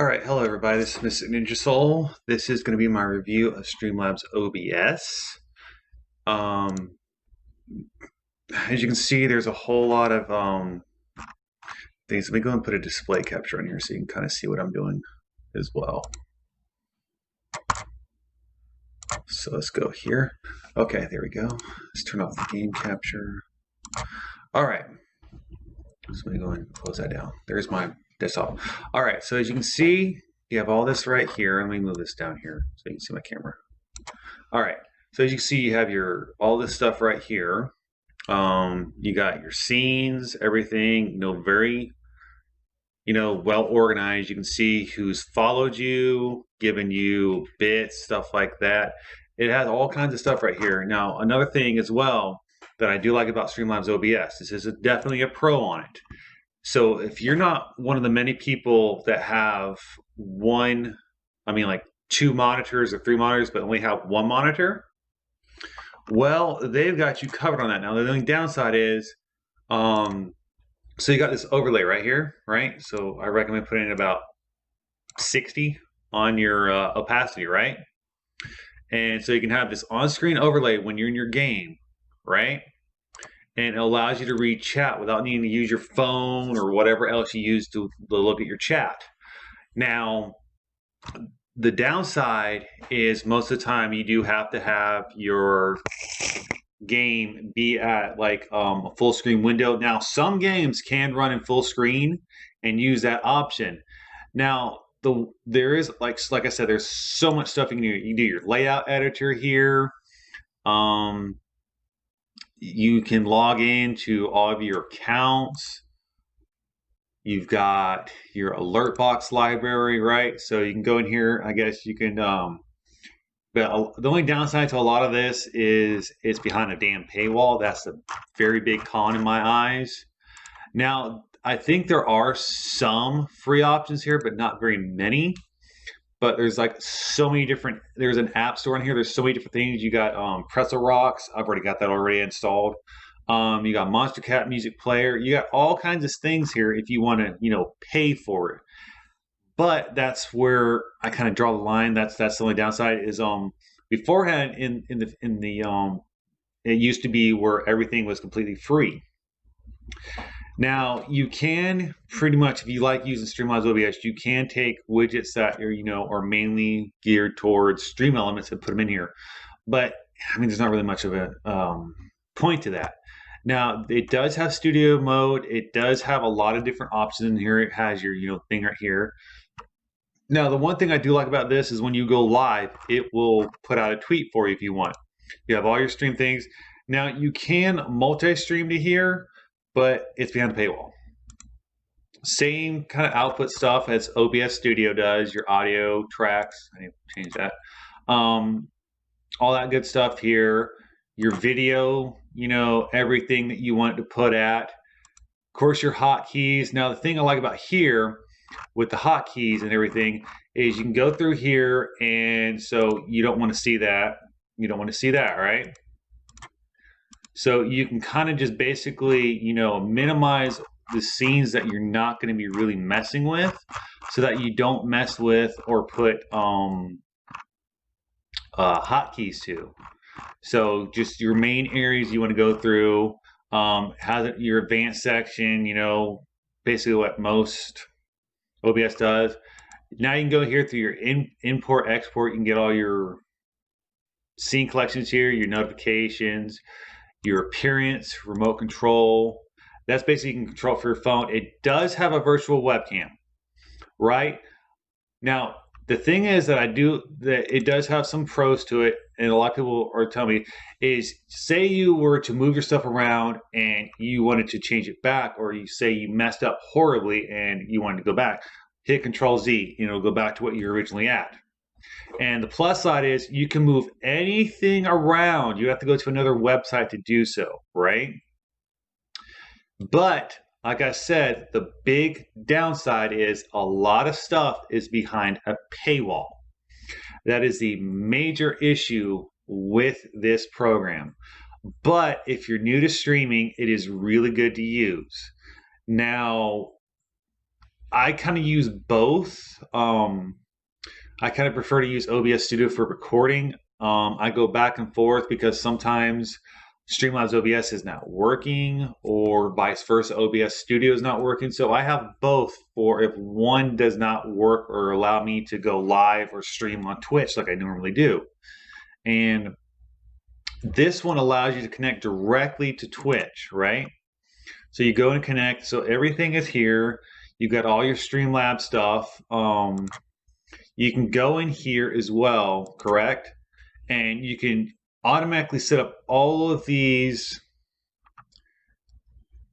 All right, hello everybody. This is Mr. Ninja Soul. This is going to be my review of Streamlabs OBS. Um, as you can see, there's a whole lot of things. Let me go and put a display capture on here so you can kind of see what I'm doing as well. So let's go here. Okay, there we go. Let's turn off the game capture. All right. So let me go and close that down. There's my desktop. All right, so as you can see, you have all this right here. Let me move this down here so you can see my camera. All right, so as you can see, you have all this stuff right here. You got your scenes, everything, very, well organized. You can see who's followed you, given you bits, stuff like that. It has all kinds of stuff right here. Now, another thing as well that I do like about Streamlabs OBS, this is definitely a pro on it. So if you're not one of the many people that have two monitors or three monitors, but only have one monitor, well, they've got you covered on that. Now, the only downside is, so you got this overlay right here, right? So I recommend putting in about 60 on your opacity, right? And so you can have this on-screen overlay when you're in your game, right? And it allows you to read chat without needing to use your phone or whatever else you use to look at your chat. Now, the downside is most of the time you do have to have your game be at like a full screen window. Now, some games can run in full screen and use that option. Now, there is like I said, there's so much stuff you can do. You can do your layout editor here. You can log into all of your accounts. You've got your alert box library, right? So you can go in here. I guess you can. But the only downside to a lot of this is it's behind a damn paywall. That's a very big con in my eyes. Now, I think there are some free options here, but not very many. But there's like so many different, there's an app store in here. There's so many different things. You got Pretzel Rocks. I've already got that already installed. You got Monster Cat Music Player. You got all kinds of things here if you want to, pay for it. But that's where I kind of draw the line. That's the only downside is beforehand it used to be where everything was completely free. Now, you can pretty much, if you like using Streamlabs OBS, you can take widgets that are mainly geared towards stream elements and put them in here. But, there's not really much of a point to that. Now, it does have studio mode. It does have a lot of different options in here. It has your, thing right here. Now, the one thing I do like about this is when you go live, it will put out a tweet for you if you want. You have all your stream things. Now, you can multi-stream to here, but it's behind the paywall. Same kind of output stuff as OBS Studio does, your audio tracks. I need to change that. All that good stuff here. Your video, everything that you want it to put at. Of course, your hotkeys. Now, the thing I like about here with the hotkeys and everything is you can go through here, and so you don't want to see that. You don't want to see that, right? So you can kind of just basically, minimize the scenes that you're not going to be really messing with so that you don't mess with or put hotkeys to. So just your main areas you want to go through, your advanced section, basically what most OBS does. Now you can go here through your import, export. You can get all your scene collections here, your notifications, your appearance, remote control. That's basically you can control for your phone. It does have a virtual webcam, right? Now, the thing is that it does have some pros to it, and a lot of people are telling me, is say you were to move your stuff around and you wanted to change it back, or you say you messed up horribly and you wanted to go back, hit Control Z, go back to what you were originally at. And the plus side is you can move anything around. You have to go to another website to do so, right? But like I said, the big downside is a lot of stuff is behind a paywall. That is the major issue with this program. But if you're new to streaming, it is really good to use. Now, I kind of use both. I kind of prefer to use OBS Studio for recording. I go back and forth because sometimes Streamlabs OBS is not working, or vice versa, OBS Studio is not working. So I have both for if one does not work or allow me to go live or stream on Twitch like I normally do. And this one allows you to connect directly to Twitch, right? So you go and connect. So everything is here. You've got all your Streamlabs stuff. You can go in here as well, correct? And you can automatically set up all of these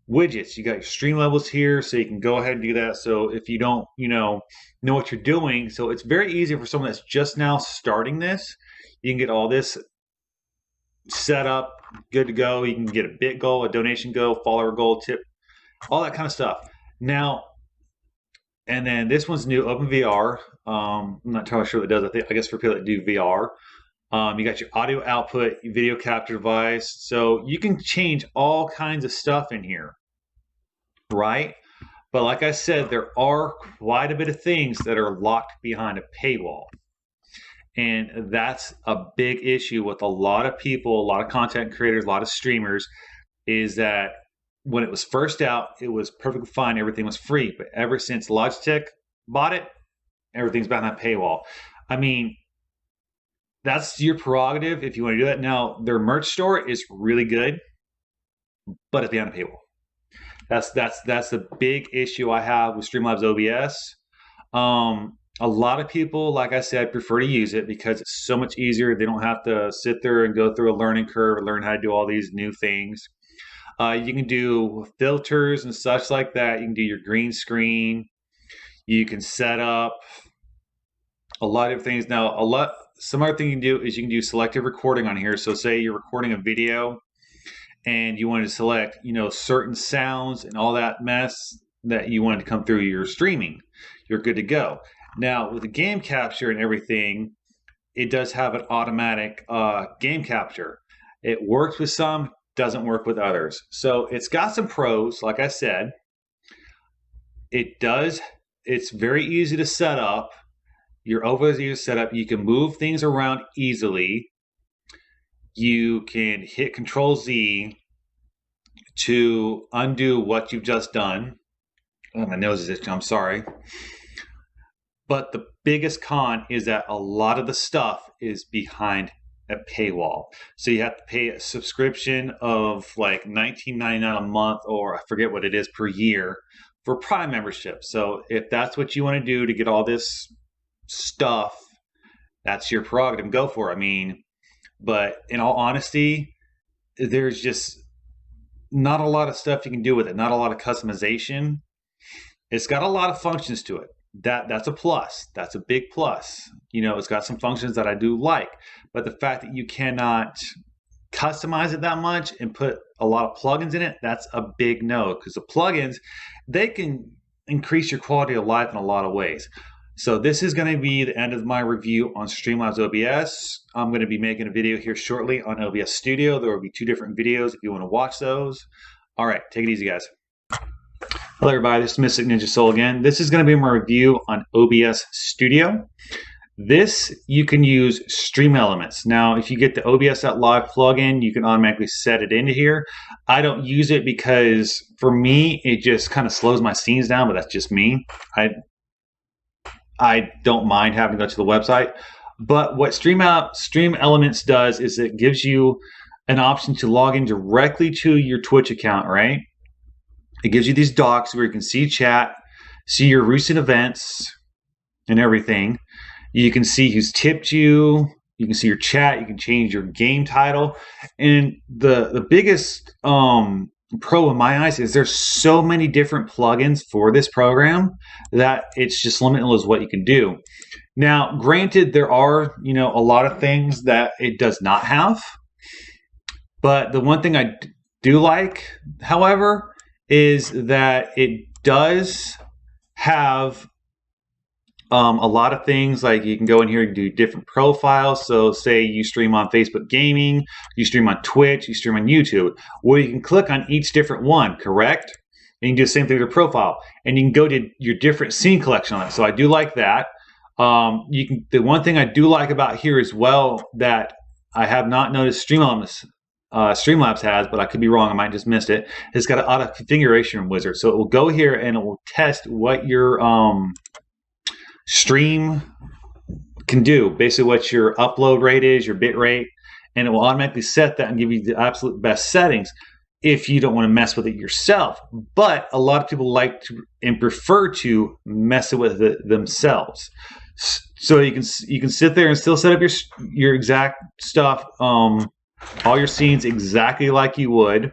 widgets. You got your stream levels here, so you can go ahead and do that. So if you don't, know what you're doing, so it's very easy for someone that's just now starting this. You can get all this set up, good to go. You can get a bit goal, a donation goal, follower goal, tip, all that kind of stuff. Now, and then this one's new, OpenVR. I'm not entirely sure what it does. I guess for people that do VR. You got your audio output, your video capture device. So you can change all kinds of stuff in here, right? But like I said, there are quite a bit of things that are locked behind a paywall. And that's a big issue with a lot of people, a lot of content creators, a lot of streamers, is that when it was first out, it was perfectly fine. Everything was free. But ever since Logitech bought it, everything's behind that paywall. I mean, that's your prerogative if you want to do that. Now, their merch store is really good, but it's behind a paywall. That's the big issue I have with Streamlabs OBS. A lot of people, like I said, prefer to use it because it's so much easier. They don't have to sit there and go through a learning curve and learn how to do all these new things. You can do filters and such like that. You can do your green screen. You can set up a lot of things. Now, some other thing you can do is you can do selective recording on here. So say you're recording a video and you wanted to select, certain sounds and all that mess that you wanted to come through your streaming. You're good to go. Now, with the game capture and everything, it does have an automatic game capture. It works with some, doesn't work with others. So it's got some pros, like I said. It's very easy to set up. Your OBS is set up. You can move things around easily. You can hit Control-Z to undo what you've just done. Oh, my nose is itching. I'm sorry. But the biggest con is that a lot of the stuff is behind a paywall. So you have to pay a subscription of like $19.99 a month, or I forget what it is per year, for Prime membership. So if that's what you want to do to get all this stuff, that's your prerogative. Go for it. I mean, but in all honesty, there's just not a lot of stuff you can do with it. Not a lot of customization. It's got a lot of functions to it. That's a plus. That's a big plus. It's got some functions that I do like, but the fact that you cannot customize it that much and put a lot of plugins in it, that's a big no, because the plugins, they can increase your quality of life in a lot of ways. So this is going to be the end of my review on Streamlabs OBS. I'm going to be making a video here shortly on OBS Studio. There will be 2 different videos if you want to watch those. All right, take it easy, guys. Hello, everybody. This is Mystic Ninja Soul again. This is going to be my review on OBS Studio. This, you can use Stream Elements. Now, if you get the OBS.live plugin, you can automatically set it into here. I don't use it because, for me, it just kind of slows my scenes down, but that's just me. I don't mind having to go to the website. But what Stream Elements does is it gives you an option to log in directly to your Twitch account, right? It gives you these docs where you can see chat, see your recent events and everything. You can see who's tipped you. You can see your chat. You can change your game title. And the biggest pro in my eyes is there's so many different plugins for this program that it's just limitless what you can do. Now, granted, there are, a lot of things that it does not have. But the one thing I do like, however, is that it does have a lot of things. Like you can go in here and do different profiles. So say you stream on Facebook Gaming, you stream on Twitch, you stream on YouTube. Well, you can click on each different one, correct? And you can do the same thing with your profile. And you can go to your different scene collection on it. So I do like that. The one thing I do like about here as well that I have not noticed Streamlabs has, but I could be wrong, I might just missed it. It's got an auto configuration wizard. So it will go here and it will test what your stream can do, basically what your upload rate is, your bit rate, and it will automatically set that and give you the absolute best settings if you don't want to mess with it yourself. But a lot of people like to and prefer to mess with it themselves. So you can sit there and still set up your exact stuff, all your scenes exactly like you would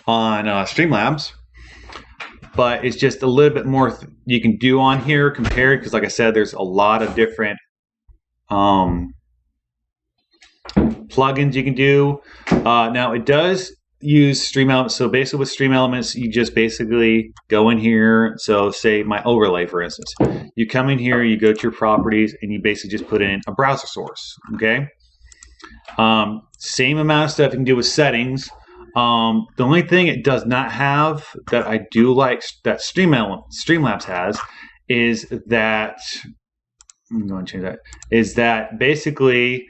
on Streamlabs. But it's just a little bit more you can do on here compared, because like I said, there's a lot of different plugins you can do. Now it does use Stream Elements. So basically with Stream Elements, you just basically go in here. So say my overlay, for instance, you come in here, you go to your properties, and you basically just put in a browser source. Okay. Same amount of stuff you can do with settings. The only thing it does not have that I do like that Streamlabs has is that I'm going to change that. Is that basically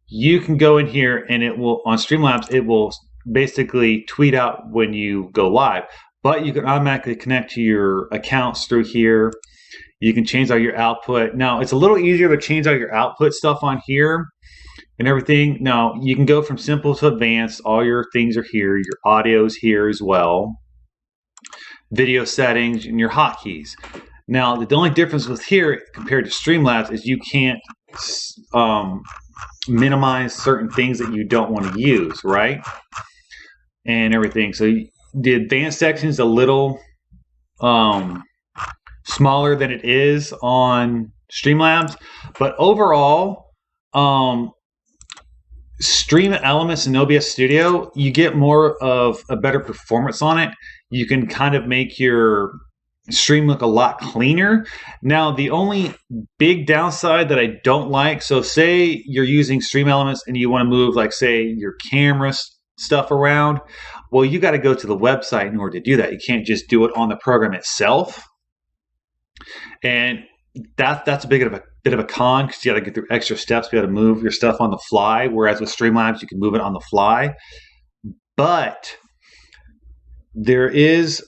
you can go in here and it will on Streamlabs it will basically tweet out when you go live, but you can automatically connect to your accounts through here. You can change all your output. Now it's a little easier to change all your output stuff on here and everything. Now you can go from simple to advanced. All your things are here. Your audio's here as well. Video settings and your hotkeys. Now the only difference with here compared to Streamlabs is you can't minimize certain things that you don't want to use, right? And everything. So the advanced section is a little smaller than it is on Streamlabs, but overall, Stream Elements in OBS Studio, you get more of a better performance on it. You can kind of make your stream look a lot cleaner. Now, the only big downside that I don't like, so say you're using Stream Elements and you want to move, like, say, your camera stuff around. Well, you got to go to the website in order to do that. You can't just do it on the program itself. And that's a bit of a con, because you got to get through extra steps. You got to move your stuff on the fly, whereas with Streamlabs, you can move it on the fly. But there is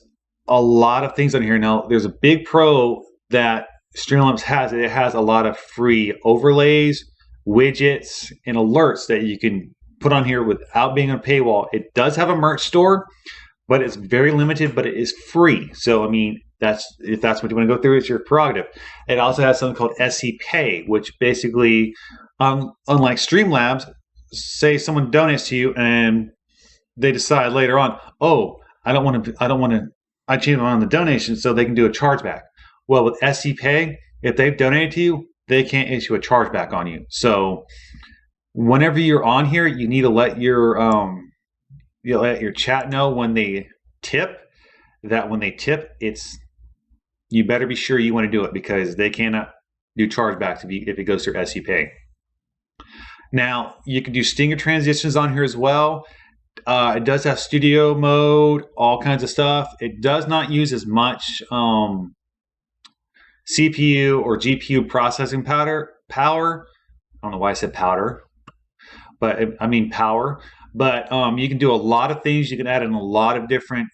a lot of things on here. Now, there's a big pro that Streamlabs has. It has a lot of free overlays, widgets, and alerts that you can put on here without being on a paywall. It does have a merch store, but it's very limited, but it is free. So, I mean, if that's what you want to go through, it's your prerogative. It also has something called SE Pay, which basically, unlike Streamlabs, say someone donates to you and they decide later on, oh, I change it on the donation so they can do a chargeback. Well, with SE Pay, if they've donated to you, they can't issue a chargeback on you. So whenever you're on here, you need to let your chat know when they tip. That when they tip, you better be sure you want to do it, because they cannot do chargebacks if it goes through SE Pay. Now, you can do stinger transitions on here as well. It does have studio mode, all kinds of stuff. It does not use as much CPU or GPU processing power. I don't know why I said powder, but I mean power. But you can do a lot of things. You can add in a lot of different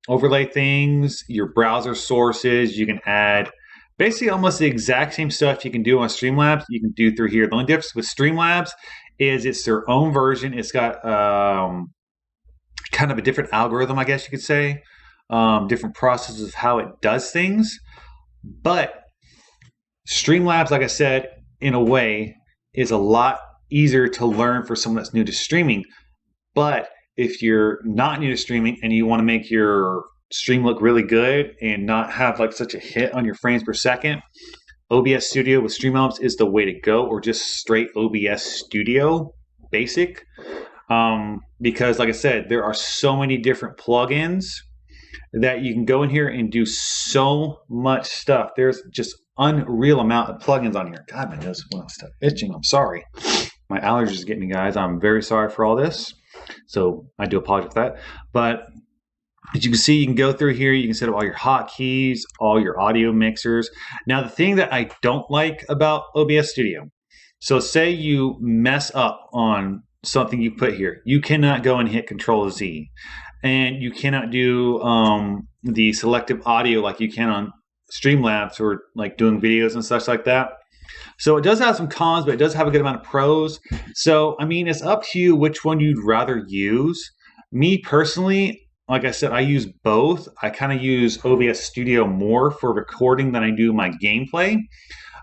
overlay things, your browser sources. You can add basically almost the exact same stuff you can do on Streamlabs, you can do through here. The only difference with Streamlabs is it's their own version. It's got kind of a different algorithm, I guess you could say, different processes of how it does things. But Streamlabs, like I said, in a way, is a lot easier to learn for someone that's new to streaming. But if you're not new to streaming and you want to make your stream look really good and not have like such a hit on your frames per second, OBS Studio with Stream Elements is the way to go, or just straight OBS Studio Basic. Because like I said, there are so many different plugins that you can go in here and do so much stuff. There's just unreal amount of plugins on here. God, my nose will stop itching. I'm sorry. My allergies get me, guys. I'm very sorry for all this. So I do apologize for that. But As you can see, you can go through here, you can set up all your hotkeys, all your audio mixers. Now, the thing that I don't like about OBS Studio, so say you mess up on something you put here, you cannot go and hit Control Z, and you cannot do the selective audio like you can on Streamlabs or like doing videos and such like that. So it does have some cons, but it does have a good amount of pros. So, I mean, it's up to you which one you'd rather use. Me personally, like I said, I use both. I kind of use OBS Studio more for recording than I do my gameplay.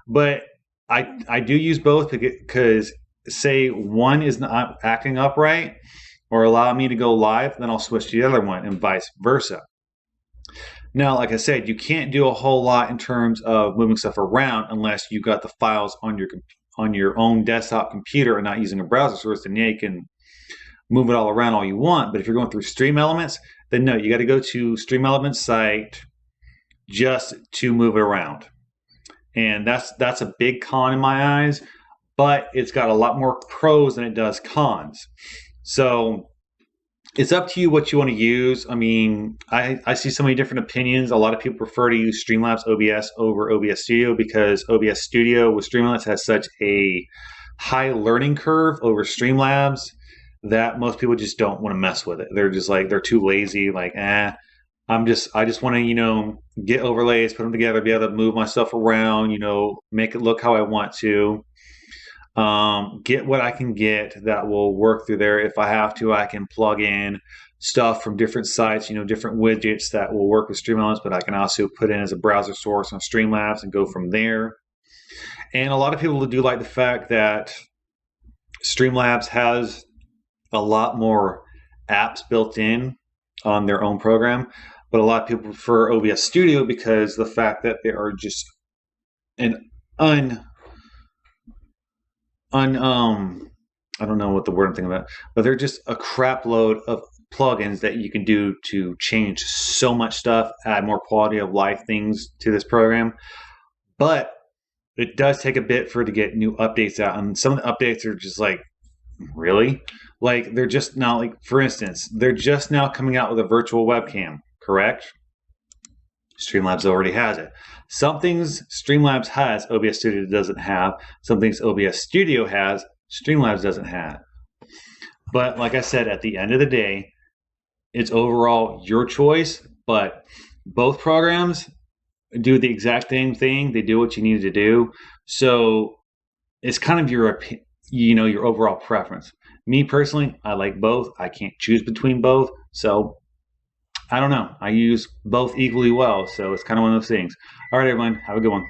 But I do use both because say one is not acting upright or allow me to go live, then I'll switch to the other one and vice versa. Now, like I said, you can't do a whole lot in terms of moving stuff around unless you got the files on your own desktop computer and not using a browser source. Then yeah, you can move it all around all you want. But if you're going through Stream Elements, then no, you got to go to Stream Elements site just to move it around. And that's a big con in my eyes, but it's got a lot more pros than it does cons. So it's up to you what you want to use. I mean, I see so many different opinions. A lot of people prefer to use Streamlabs OBS over OBS Studio because OBS Studio with Streamlabs has such a high learning curve over Streamlabs that most people just don't want to mess with it. They're just like, they're too lazy, like, I just want to, get overlays, put them together, be able to move myself around, make it look how I want to. Get what I can get that will work through there. If I have to, I can plug in stuff from different sites, different widgets that will work with Streamlabs, but I can also put in as a browser source on Streamlabs and go from there. And a lot of people do like the fact that Streamlabs has a lot more apps built in on their own program, but a lot of people prefer OBS Studio because the fact that they are just an I don't know what the word I'm thinking about, but they're just a crap load of plugins that you can do to change so much stuff, add more quality of life things to this program. But it does take a bit for it to get new updates out. And some of the updates are just like, really? Like they're just now, like, for instance, they're just now coming out with a virtual webcam, correct? Streamlabs already has it. Some things Streamlabs has, OBS Studio doesn't have. Some things OBS Studio has, Streamlabs doesn't have. But like I said, at the end of the day, it's overall your choice, but both programs do the exact same thing. They do what you need to do. So it's kind of your overall preference. Me personally, I like both. I can't choose between both. So I don't know. I use both equally well. So it's kind of one of those things. All right, everyone. Have a good one.